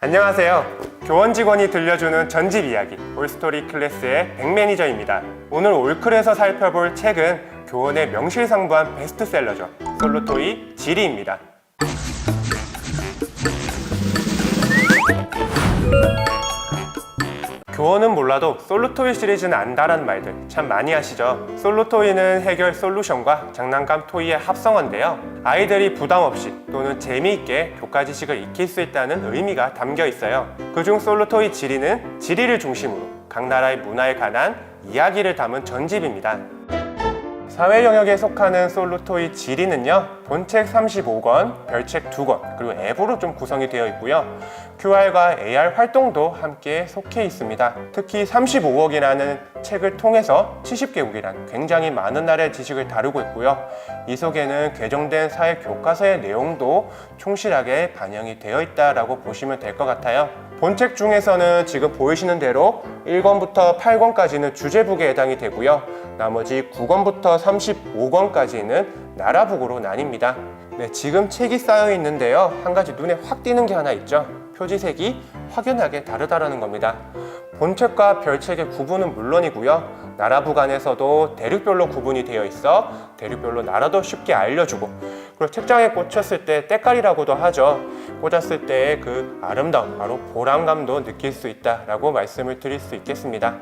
안녕하세요. 교원 직원이 들려주는 전집 이야기 올스토리 클래스의 백매니저입니다. 오늘 올클에서 살펴볼 책은 교원의 명실상부한 베스트셀러죠. 솔로토이 지리입니다. 교원은 몰라도 솔로토이 시리즈는 안다라는 말들 참 많이 하시죠. 솔로토이는 해결 솔루션과 장난감 토이의 합성어인데요. 아이들이 부담 없이 또는 재미있게 교과 지식을 익힐 수 있다는 의미가 담겨 있어요. 그중 솔로토이 지리는 지리를 중심으로 각 나라의 문화에 관한 이야기를 담은 전집입니다. 사회 영역에 속하는 솔로토이 지리는요, 본책 35권, 별책 2권, 그리고 앱으로 좀 구성이 되어 있고요. QR과 AR 활동도 함께 속해 있습니다. 특히 35억이라는 책을 통해서 70개국이란 굉장히 많은 나라의 지식을 다루고 있고요. 이 속에는 개정된 사회 교과서의 내용도 충실하게 반영이 되어 있다고 보시면 될 것 같아요. 본책 중에서는 지금 보이시는 대로 1권부터 8권까지는 주제북에 해당이 되고요. 나머지 9권부터 35권까지는 나라북으로 나뉩니다. 네, 지금 책이 쌓여 있는데요. 한 가지 눈에 확 띄는 게 하나 있죠. 표지색이 확연하게 다르다는 겁니다. 본책과 별책의 구분은 물론이고요. 나라북 안에서도 대륙별로 구분이 되어 있어 대륙별로 나라도 쉽게 알려주고, 그리고 책장에 꽂혔을 때 때깔이라고도 하죠. 꽂았을 때의 그 아름다움, 바로 보람감도 느낄 수 있다라고 말씀을 드릴 수 있겠습니다.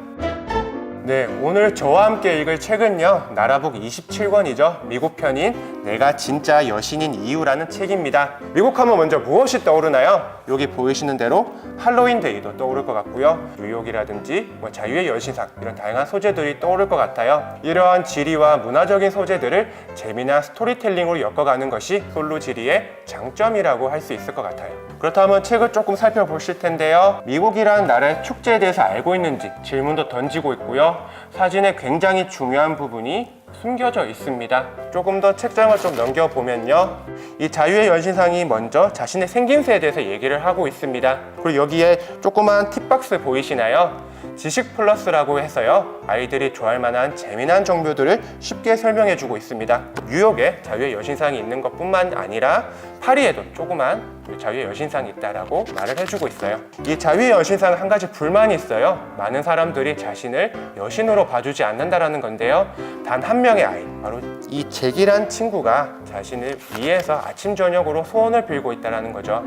네, 오늘 저와 함께 읽을 책은요, 나라북 27권이죠. 미국 편인 내가 진짜 여신인 이유라는 책입니다. 미국 하면 먼저 무엇이 떠오르나요? 여기 보이시는 대로 할로윈 데이도 떠오를 것 같고요. 뉴욕이라든지 자유의 여신상, 이런 다양한 소재들이 떠오를 것 같아요. 이러한 지리와 문화적인 소재들을 재미난 스토리텔링으로 엮어가는 것이 솔로 지리의 장점이라고 할 수 있을 것 같아요. 그렇다면 책을 조금 살펴보실 텐데요. 미국이라는 나라의 축제에 대해서 알고 있는지 질문도 던지고 있고요. 사진에 굉장히 중요한 부분이 숨겨져 있습니다. 조금 더 책장을 좀 넘겨보면요, 이 자유의 여신상이 먼저 자신의 생김새에 대해서 얘기를 하고 있습니다. 그리고 여기에 조그만 팁박스 보이시나요? 지식 플러스라고 해서요, 아이들이 좋아할 만한 재미난 정보들을 쉽게 설명해 주고 있습니다. 뉴욕에 자유의 여신상이 있는 것 뿐만 아니라 파리에도 조그만 자유의 여신상이 있다라고 말을 해주고 있어요. 이 자유의 여신상은 한 가지 불만이 있어요. 많은 사람들이 자신을 여신으로 봐주지 않는다라는 건데요. 단 한 명의 아이, 바로 이 잭이란 친구가 자신을 위해서 아침 저녁으로 소원을 빌고 있다는 거죠.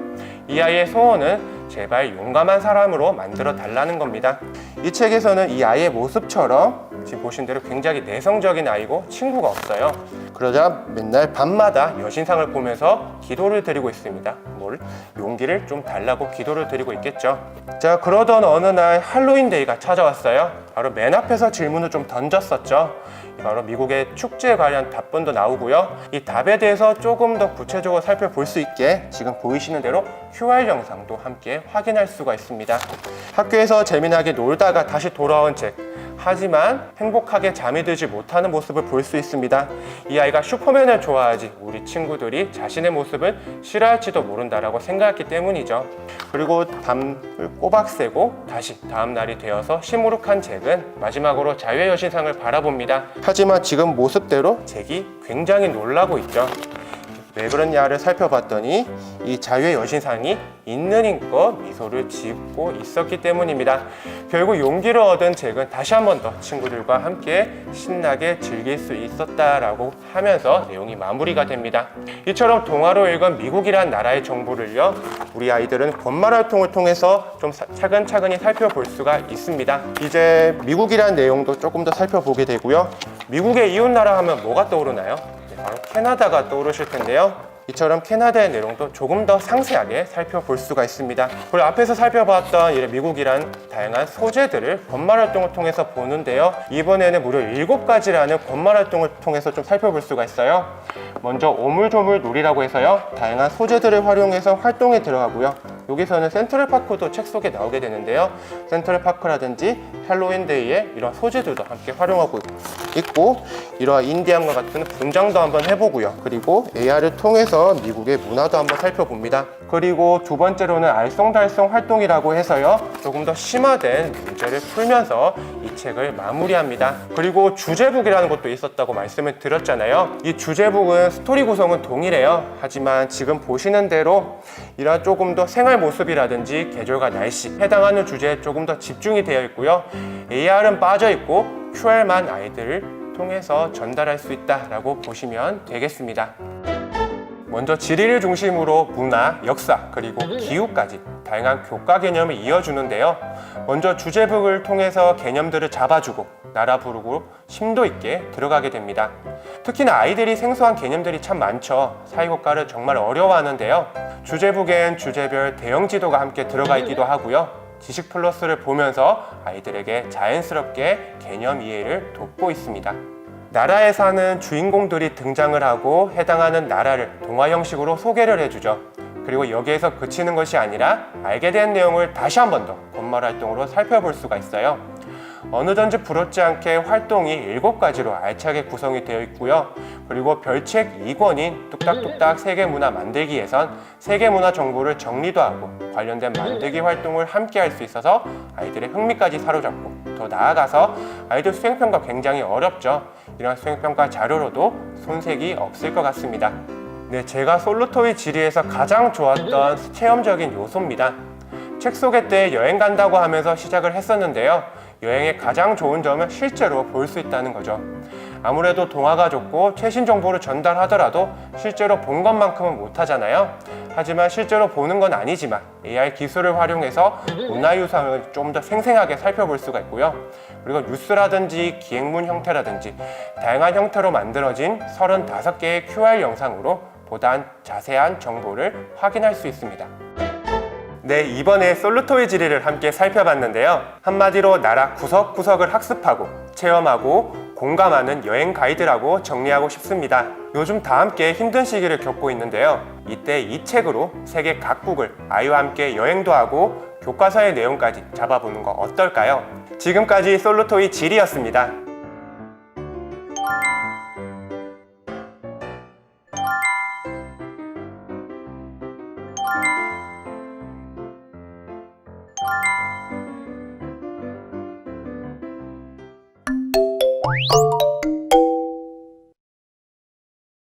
이 아이의 소원은 제발 용감한 사람으로 만들어 달라는 겁니다. 이 책에서는 이 아이의 모습처럼 지금 보신 대로 굉장히 내성적인 아이고 친구가 없어요. 그러자 맨날 밤마다 여신상을 보면서 기도를 드리고 있습니다. 용기를 좀 달라고 기도를 드리고 있겠죠. 자, 그러던 어느 날 할로윈 데이가 찾아왔어요. 바로 맨 앞에서 질문을 좀 던졌었죠. 바로 미국의 축제에 관련 답변도 나오고요. 이 답에 대해서 조금 더 구체적으로 살펴볼 수 있게 지금 보이시는 대로 QR 영상도 함께 확인할 수가 있습니다. 학교에서 재미나게 놀다가 다시 돌아온 잭, 하지만 행복하게 잠이 들지 못하는 모습을 볼 수 있습니다. 이 아이가 슈퍼맨을 좋아하지 우리 친구들이 자신의 모습을 싫어할지도 모른다라고 생각했기 때문이죠. 그리고 밤을 꼬박 새고 다시 다음 날이 되어서 시무룩한 잭은 마지막으로 자유의 여신상을 바라봅니다. 하지만 지금 모습대로 잭이 굉장히 놀라고 있죠. 왜 그러냐를 살펴봤더니 이 자유의 여신상이 있는 힘껏 미소를 짓고 있었기 때문입니다. 결국 용기를 얻은 잭은 다시 한 번 더 친구들과 함께 신나게 즐길 수 있었다라고 하면서 내용이 마무리가 됩니다. 이처럼 동화로 읽은 미국이란 나라의 정보를요, 우리 아이들은 권말 활동을 통해서 좀 차근차근히 살펴볼 수가 있습니다. 이제 미국이란 내용도 조금 더 살펴보게 되고요. 미국의 이웃나라 하면 뭐가 떠오르나요? 바로 캐나다가 떠오르실 텐데요. 이처럼 캐나다의 내용도 조금 더 상세하게 살펴볼 수가 있습니다. 그리고 앞에서 살펴봤던 미국이란 다양한 소재들을 권말 활동을 통해서 보는데요. 이번에는 무려 7가지라는 권말 활동을 통해서 좀 살펴볼 수가 있어요. 먼저 오물조물 놀이라고 해서요, 다양한 소재들을 활용해서 활동에 들어가고요. 여기서는 센트럴파크도 책 속에 나오게 되는데요. 센트럴파크라든지 할로윈데이에 이런 소재들도 함께 활용하고 있고, 이러한 인디안과 같은 분장도 한번 해보고요. 그리고 AR을 통해서 미국의 문화도 한번 살펴봅니다. 그리고 두 번째로는 알쏭달쏭 활동이라고 해서요, 조금 더 심화된 문제를 풀면서 이 책을 마무리합니다. 그리고 주제북이라는 것도 있었다고 말씀을 드렸잖아요. 이 주제북은 스토리 구성은 동일해요. 하지만 지금 보시는 대로 이러한 조금 더 생활 모습이라든지 계절과 날씨, 해당하는 주제에 조금 더 집중이 되어 있고요. AR은 빠져 있고 QR만 아이들을 통해서 전달할 수 있다라고 보시면 되겠습니다. 먼저 지리를 중심으로 문화, 역사, 그리고 기후까지 다양한 교과 개념을 이어주는데요. 먼저 주제북을 통해서 개념들을 잡아주고 나라 부르고 심도 있게 들어가게 됩니다. 특히나 아이들이 생소한 개념들이 참 많죠. 사회국가를 정말 어려워하는데요. 주제북엔 주제별 대형 지도가 함께 들어가 있기도 하고요. 지식 플러스를 보면서 아이들에게 자연스럽게 개념 이해를 돕고 있습니다. 나라에 사는 주인공들이 등장을 하고 해당하는 나라를 동화 형식으로 소개를 해주죠. 그리고 여기에서 그치는 것이 아니라 알게 된 내용을 다시 한 번 더 본말 활동으로 살펴볼 수가 있어요. 어느든지 부럽지 않게 활동이 7가지로 알차게 구성이 되어 있고요. 그리고 별책 2권인 뚝딱뚝딱 세계문화 만들기에선 세계문화 정보를 정리도 하고 관련된 만들기 활동을 함께 할 수 있어서 아이들의 흥미까지 사로잡고, 더 나아가서 아이들 수행평가 굉장히 어렵죠. 이런 수행평가 자료로도 손색이 없을 것 같습니다. 네, 제가 솔로토이 지리에서 가장 좋았던 체험적인 요소입니다. 책 소개 때 여행 간다고 하면서 시작을 했었는데요. 여행의 가장 좋은 점은 실제로 볼 수 있다는 거죠. 아무래도 동화가 좋고 최신 정보를 전달하더라도 실제로 본 것만큼은 못하잖아요. 하지만 실제로 보는 건 아니지만 AR 기술을 활용해서 문화유산을 좀 더 생생하게 살펴볼 수가 있고요. 그리고 뉴스라든지 기행문 형태라든지 다양한 형태로 만들어진 35개의 QR 영상으로 보다 자세한 정보를 확인할 수 있습니다. 네, 이번에 솔로토이 지리를 함께 살펴봤는데요. 한마디로 나라 구석구석을 학습하고 체험하고 공감하는 여행 가이드라고 정리하고 싶습니다. 요즘 다 함께 힘든 시기를 겪고 있는데요. 이때 이 책으로 세계 각국을 아이와 함께 여행도 하고 교과서의 내용까지 잡아보는 거 어떨까요? 지금까지 솔로토이 지리였습니다.